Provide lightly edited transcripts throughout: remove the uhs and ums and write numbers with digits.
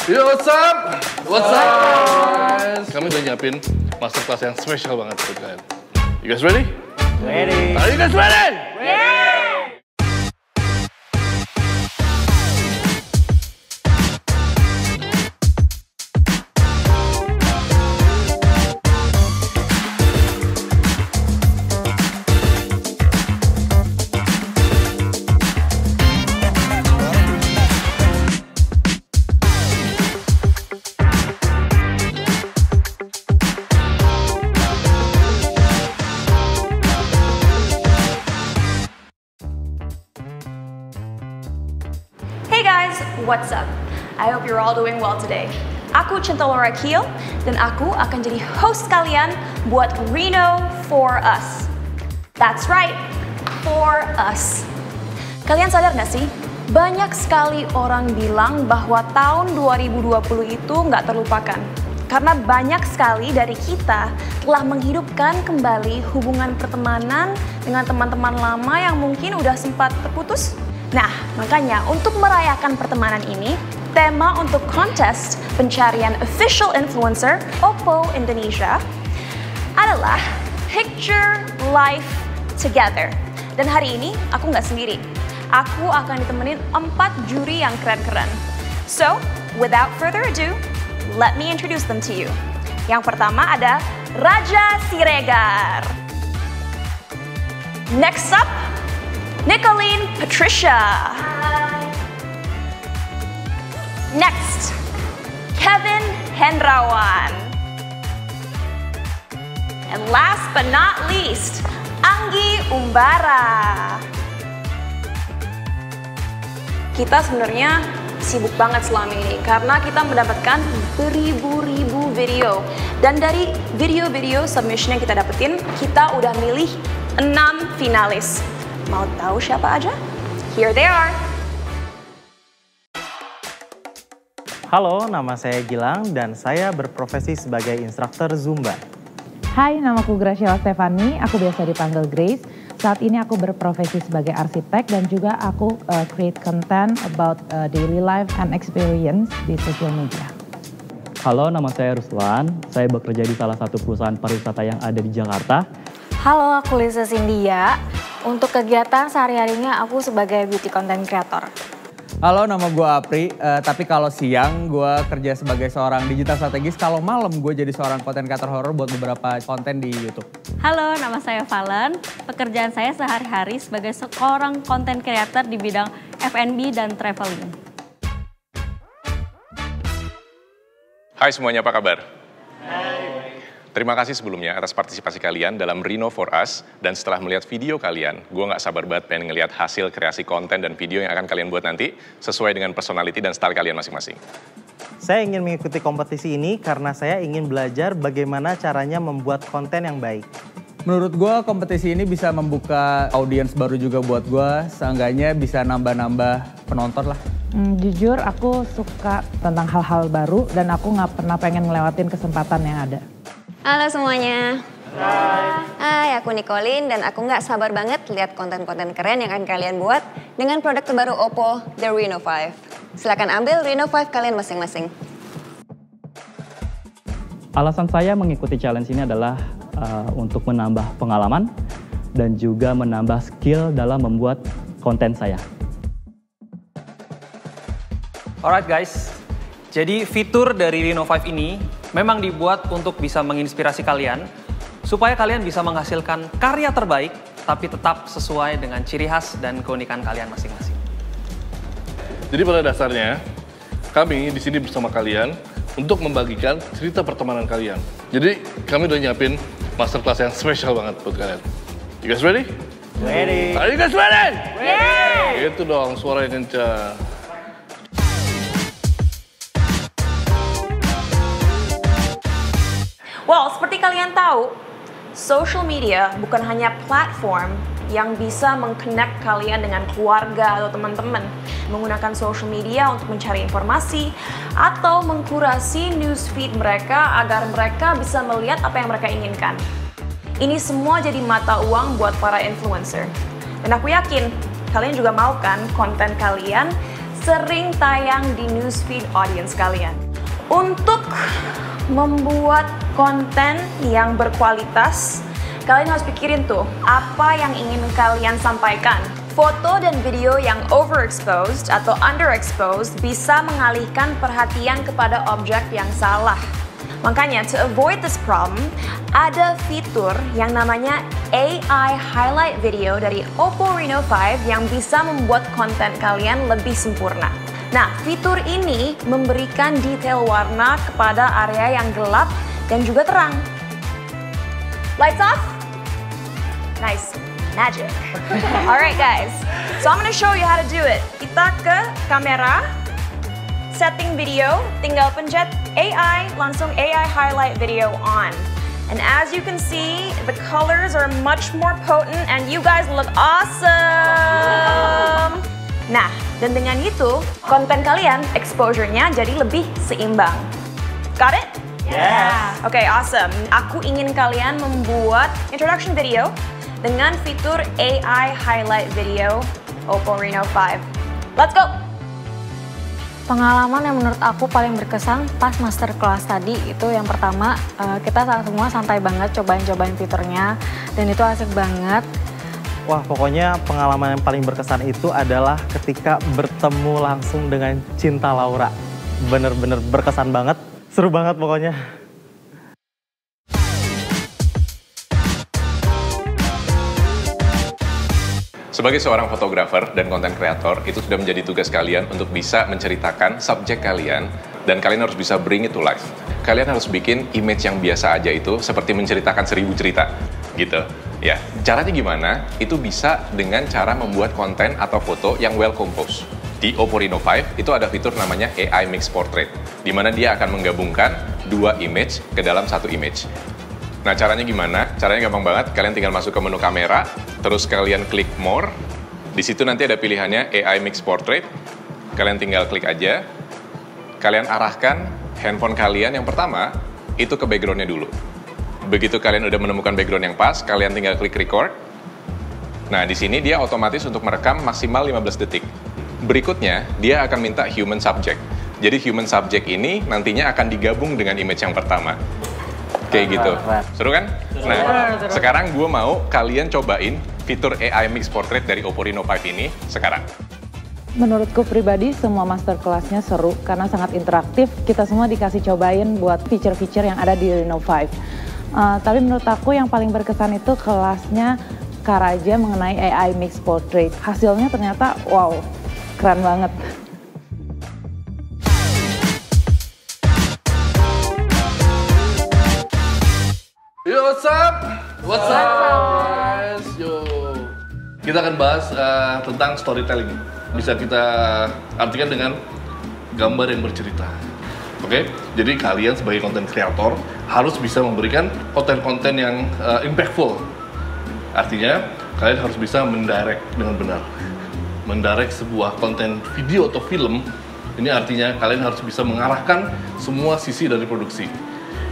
Yo, what's up? What's up? Kami udah nyiapin masterclass yang spesial banget buat kalian. You guys ready? Ready. Are you guys ready? Ready. Hey guys, what's up? I hope you're all doing well today. Aku Cinta Laura Kiel, dan aku akan jadi host kalian buat Reno for Us. That's right, for us. Kalian sadar gak sih? Banyak sekali orang bilang bahwa tahun 2020 itu nggak terlupakan. Karena banyak sekali dari kita telah menghidupkan kembali hubungan pertemanan dengan teman-teman lama yang mungkin udah sempat terputus. Nah, makanya untuk merayakan pertemanan ini, tema untuk kontes pencarian official influencer Oppo Indonesia adalah Picture Life Together. Dan hari ini aku nggak sendiri. Aku akan ditemenin 4 juri yang keren-keren. So, without further ado, let me introduce them to you. Yang pertama ada Raja Siregar. Next up, Nicolene Patricia. Hi. Next, Kevin Hendrawan. And last but not least, Anggi Umbara. Kita sebenarnya sibuk banget selama ini karena kita mendapatkan beribu-ribu video. Dan dari video-video submission yang kita dapetin, kita udah milih 6 finalis. Mau tahu siapa aja? Here they are. Halo, nama saya Gilang dan saya berprofesi sebagai instruktur Zumba. Hai, namaku Graciela Stefani, aku biasa dipanggil Grace. Saat ini aku berprofesi sebagai arsitek dan juga aku create content about daily life and experience di social media. Halo, nama saya Ruslan. Saya bekerja di salah satu perusahaan pariwisata yang ada di Jakarta. Halo, aku Lisa Cyndia. Untuk kegiatan sehari-harinya aku sebagai beauty content creator. Halo, nama gue Apri, tapi kalau siang gue kerja sebagai seorang digital strategis, kalau malam gue jadi seorang content creator horror buat beberapa konten di YouTube. Halo, nama saya Valen. Pekerjaan saya sehari-hari sebagai seorang content creator di bidang F&B dan traveling. Hai semuanya, apa kabar? Terima kasih sebelumnya atas partisipasi kalian dalam Reno for Us. Dan setelah melihat video kalian, gue gak sabar banget pengen ngelihat hasil kreasi konten dan video yang akan kalian buat nanti sesuai dengan personality dan style kalian masing-masing. Saya ingin mengikuti kompetisi ini karena saya ingin belajar bagaimana caranya membuat konten yang baik. Menurut gue kompetisi ini bisa membuka audiens baru juga buat gue, seenggaknya bisa nambah-nambah penonton lah. Jujur aku suka tentang hal-hal baru dan aku nggak pernah pengen ngelewatin kesempatan yang ada. Halo semuanya. Hai, aku Nicolene dan aku nggak sabar banget lihat konten-konten keren yang akan kalian buat dengan produk terbaru Oppo, the Reno 5. Silakan ambil Reno 5 kalian masing-masing. Alasan saya mengikuti challenge ini adalah untuk menambah pengalaman dan juga menambah skill dalam membuat konten saya. Alright guys, jadi fitur dari Reno 5 ini memang dibuat untuk bisa menginspirasi kalian supaya kalian bisa menghasilkan karya terbaik tapi tetap sesuai dengan ciri khas dan keunikan kalian masing-masing. Jadi pada dasarnya, kami di sini bersama kalian untuk membagikan cerita pertemanan kalian. Jadi kami udah nyiapin masterclass yang spesial banget buat kalian. You guys ready? Ready. Are you guys ready? Ready. Itu dong, suara yang kencang. Well, seperti kalian tahu, social media bukan hanya platform yang bisa meng-connect kalian dengan keluarga atau teman-teman. Menggunakan social media untuk mencari informasi atau mengkurasi newsfeed mereka agar mereka bisa melihat apa yang mereka inginkan. Ini semua jadi mata uang buat para influencer. Dan aku yakin kalian juga mau kan konten kalian sering tayang di newsfeed audience kalian. Untuk membuat konten yang berkualitas, kalian harus pikirin tuh, apa yang ingin kalian sampaikan. Foto dan video yang overexposed atau underexposed bisa mengalihkan perhatian kepada objek yang salah. Makanya, to avoid this problem, ada fitur yang namanya AI Highlight Video dari Oppo Reno 5 yang bisa membuat konten kalian lebih sempurna. Nah, fitur ini memberikan detail warna kepada area yang gelap dan juga terang. Lights off? Nice. Magic. Alright guys, so I'm gonna show you how to do it. Kita ke kamera, setting video, tinggal pencet AI, langsung AI Highlight Video on. And as you can see, the colors are much more potent and you guys look awesome. Nah, dan dengan itu, konten kalian exposure-nya jadi lebih seimbang. Got it? Yes. Okay, awesome. Aku ingin kalian membuat introduction video dengan fitur AI Highlight Video Oppo Reno 5. Let's go! Pengalaman yang menurut aku paling berkesan pas masterclass tadi itu yang pertama, kita semua santai banget cobain fiturnya dan itu asik banget. Wah, pokoknya pengalaman yang paling berkesan itu adalah ketika bertemu langsung dengan Cinta Laura. Bener-bener berkesan banget, seru banget pokoknya. Sebagai seorang fotografer dan konten kreator, itu sudah menjadi tugas kalian untuk bisa menceritakan subjek kalian dan kalian harus bisa bring it to life. Kalian harus bikin image yang biasa aja itu seperti menceritakan 1000 cerita, gitu. Ya, caranya gimana? Itu bisa dengan cara membuat konten atau foto yang well composed. Di Oppo Reno 5 itu ada fitur namanya AI Mix Portrait, di mana dia akan menggabungkan 2 image ke dalam 1 image. Nah, caranya gimana? Caranya gampang banget. Kalian tinggal masuk ke menu kamera, terus kalian klik More. Di situ nanti ada pilihannya AI Mix Portrait. Kalian tinggal klik aja. Kalian arahkan handphone kalian yang pertama itu ke background-nya dulu. Begitu kalian udah menemukan background yang pas, kalian tinggal klik record. Nah, di sini dia otomatis untuk merekam maksimal 15 detik. Berikutnya, dia akan minta human subject. Jadi human subject ini nantinya akan digabung dengan image yang pertama. Kayak gitu. Seru kan? Nah, sekarang gue mau kalian cobain fitur AI Mix Portrait dari Oppo Reno 5 ini sekarang. Menurutku pribadi semua masterclass-nya seru karena sangat interaktif. Kita semua dikasih cobain buat feature-feature yang ada di Reno 5. Tapi menurut aku yang paling berkesan itu kelasnya Kak Raja mengenai AI Mix Portrait. Hasilnya ternyata wow, keren banget. Yo, what's up? What's up, guys? Yo. Kita akan bahas tentang storytelling. Bisa kita artikan dengan gambar yang bercerita. Oke? Jadi kalian sebagai konten kreator harus bisa memberikan konten-konten yang impactful. Artinya, kalian harus bisa mendirect dengan benar. Mendirect sebuah konten video atau film, ini artinya kalian harus bisa mengarahkan semua sisi dari produksi.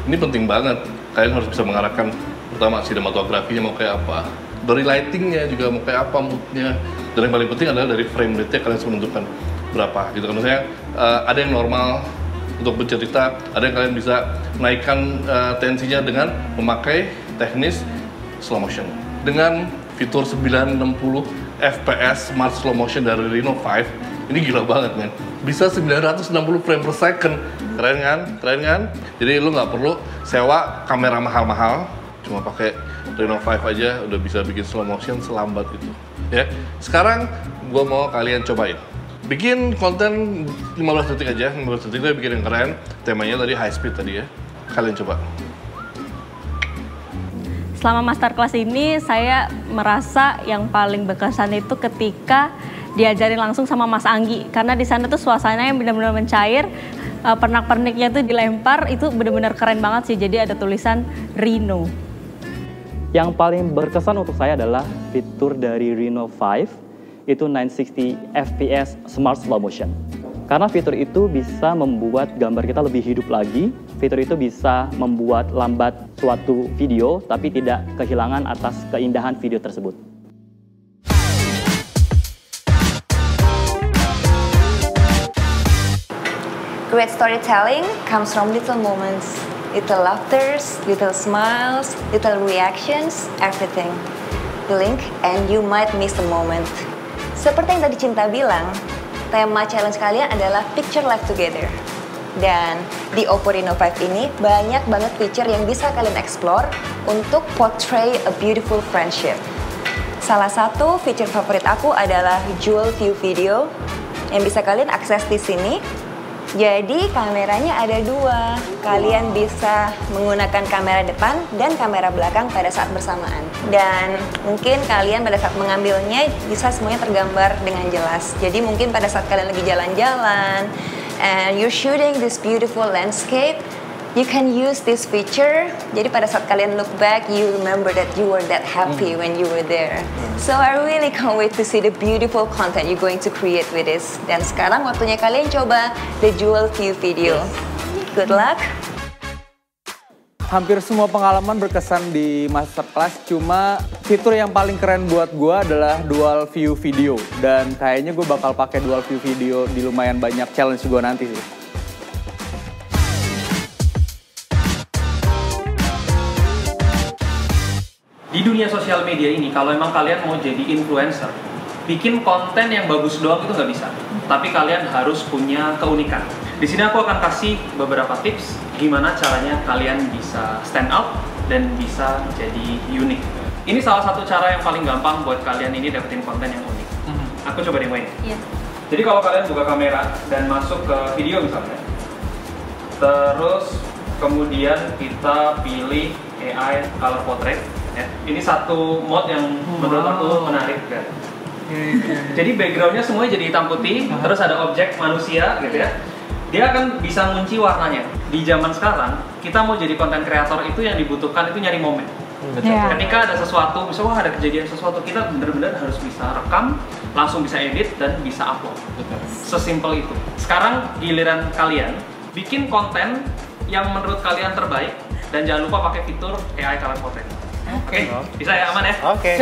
Ini penting banget. Kalian harus bisa mengarahkan pertama sinematografinya mau kayak apa, dari lightingnya juga mau kayak apa, moodnya, dan yang paling penting adalah dari frame rate-nya kalian harus menentukan berapa gitu kan. Misalnya ada yang normal untuk bercerita, ada yang kalian bisa naikkan tensinya dengan memakai teknis slow motion. Dengan fitur 960 fps smart slow motion dari Reno 5, ini gila banget men, bisa 960 frame per second. Keren kan? Keren kan? Jadi lu nggak perlu sewa kamera mahal-mahal, cuma pakai Reno 5 aja udah bisa bikin slow motion selambat itu. Ya. Sekarang gua mau kalian cobain. Bikin konten 15 detik aja, 15 detik itu bikin yang keren. Temanya tadi high speed tadi ya. Kalian coba. Selama masterclass ini saya merasa yang paling berkesan itu ketika diajarin langsung sama Mas Anggi, karena di sana tuh suasananya benar-benar mencair, pernak-perniknya tuh dilempar, itu benar-benar keren banget sih. Jadi ada tulisan Reno. Yang paling berkesan untuk saya adalah fitur dari Reno 5 itu 960 fps smart slow motion. Karena fitur itu bisa membuat gambar kita lebih hidup lagi. Fitur itu bisa membuat lambat suatu video tapi tidak kehilangan atas keindahan video tersebut. Great storytelling comes from little moments, little laughters, little smiles, little reactions, everything. Blink and you might miss the moment. Seperti yang tadi Cinta bilang, tema challenge kalian adalah Picture Life Together. Dan di Oppo Reno 5 ini banyak banget feature yang bisa kalian explore untuk portray a beautiful friendship. Salah satu feature favorit aku adalah Dual View Video yang bisa kalian akses di sini. Jadi kameranya ada dua. Kalian bisa menggunakan kamera depan dan kamera belakang pada saat bersamaan. Dan mungkin kalian pada saat mengambilnya bisa semuanya tergambar dengan jelas. Jadi mungkin pada saat kalian lagi jalan-jalan and you're shooting this beautiful landscape, you can use this feature. Jadi pada saat kalian look back, you remember that you were that happy when you were there. So I really can't wait to see the beautiful content you're going to create with this. Dan sekarang waktunya kalian coba the Dual View Video. Good luck. Hampir semua pengalaman berkesan di masterclass, cuma fitur yang paling keren buat gue adalah Dual View Video. Dan kayaknya gue bakal pakai Dual View Video di lumayan banyak challenge gue nanti sih. Di dunia sosial media ini, kalau emang kalian mau jadi influencer, bikin konten yang bagus doang itu nggak bisa. Tapi kalian harus punya keunikan. Di sini aku akan kasih beberapa tips gimana caranya kalian bisa stand out dan bisa jadi unik. Ini salah satu cara yang paling gampang buat kalian ini dapetin konten yang unik. Aku coba demoin. Iya. Jadi kalau kalian buka kamera dan masuk ke video misalnya, terus kemudian kita pilih AI Color Portrait. Ya. Ini satu mode yang menurut aku menarik kan. Jadi backgroundnya semuanya jadi hitam putih, terus ada objek manusia gitu ya. Dia akan bisa ngunci warnanya. Di zaman sekarang, kita mau jadi konten kreator itu yang dibutuhkan itu nyari momen. Ketika ada sesuatu, misalnya wah ada kejadian sesuatu, kita benar-benar harus bisa rekam, langsung bisa edit dan bisa upload. Sesimpel itu. Sekarang giliran kalian bikin konten yang menurut kalian terbaik dan jangan lupa pakai fitur AI Color Portrait. Oke, bisa ya, aman ya? Oke.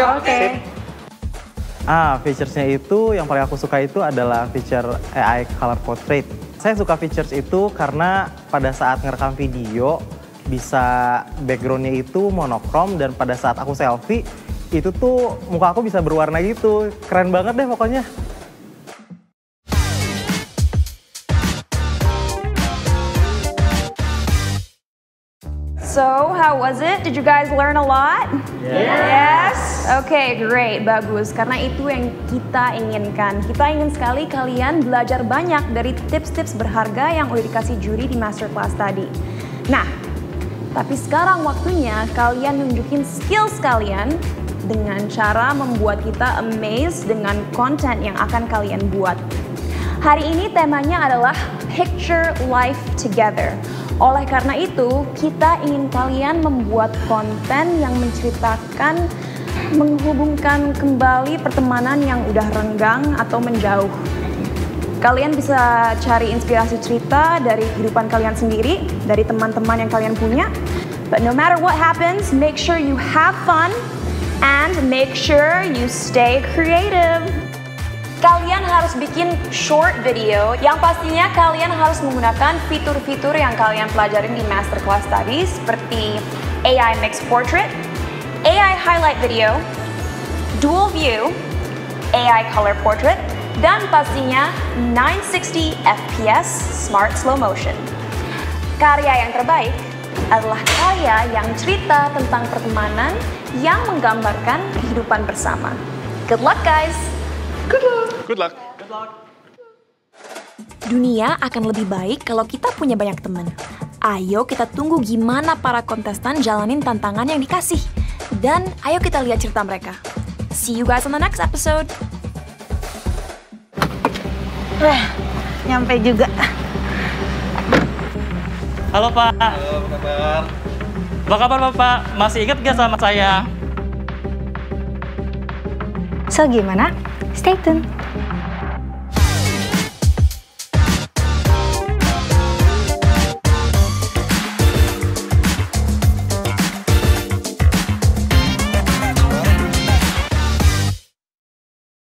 Featuresnya itu yang paling aku suka itu adalah feature AI Color Portrait. Saya suka features itu karena pada saat ngerekam video bisa backgroundnya itu monokrom dan pada saat aku selfie itu tuh muka aku bisa berwarna gitu. Keren banget deh pokoknya. So, how was it? Did you guys learn a lot? Yes? Okay, great, bagus. Karena itu yang kita inginkan. Kita ingin sekali kalian belajar banyak dari tips-tips berharga yang udah dikasih juri di masterclass tadi. Nah, tapi sekarang waktunya kalian nunjukin skills kalian dengan cara membuat kita amazed dengan konten yang akan kalian buat. Hari ini temanya adalah Picture Life Together. Oleh karena itu, kita ingin kalian membuat konten yang menceritakan, menghubungkan kembali pertemanan yang udah renggang atau menjauh. Kalian bisa cari inspirasi cerita dari kehidupan kalian sendiri, dari teman-teman yang kalian punya. But no matter what happens, make sure you have fun and make sure you stay creative. Kalian harus bikin short video yang pastinya kalian harus menggunakan fitur-fitur yang kalian pelajarin di masterclass tadi seperti AI Mix Portrait, AI Highlight Video, Dual View, AI Color Portrait, dan pastinya 960 FPS Smart Slow Motion. Karya yang terbaik adalah karya yang cerita tentang pertemanan yang menggambarkan kehidupan bersama. Good luck guys! Good luck. Good luck. Good luck. Dunia akan lebih baik kalau kita punya banyak teman. Ayo kita tunggu gimana para kontestan jalanin tantangan yang dikasih. Dan ayo kita lihat cerita mereka. See you guys on the next episode. Nyampe juga. Halo Pak. Halo, apa kabar? Apa kabar Bapak? Masih ingat gak sama saya? So gimana? Stay tuned.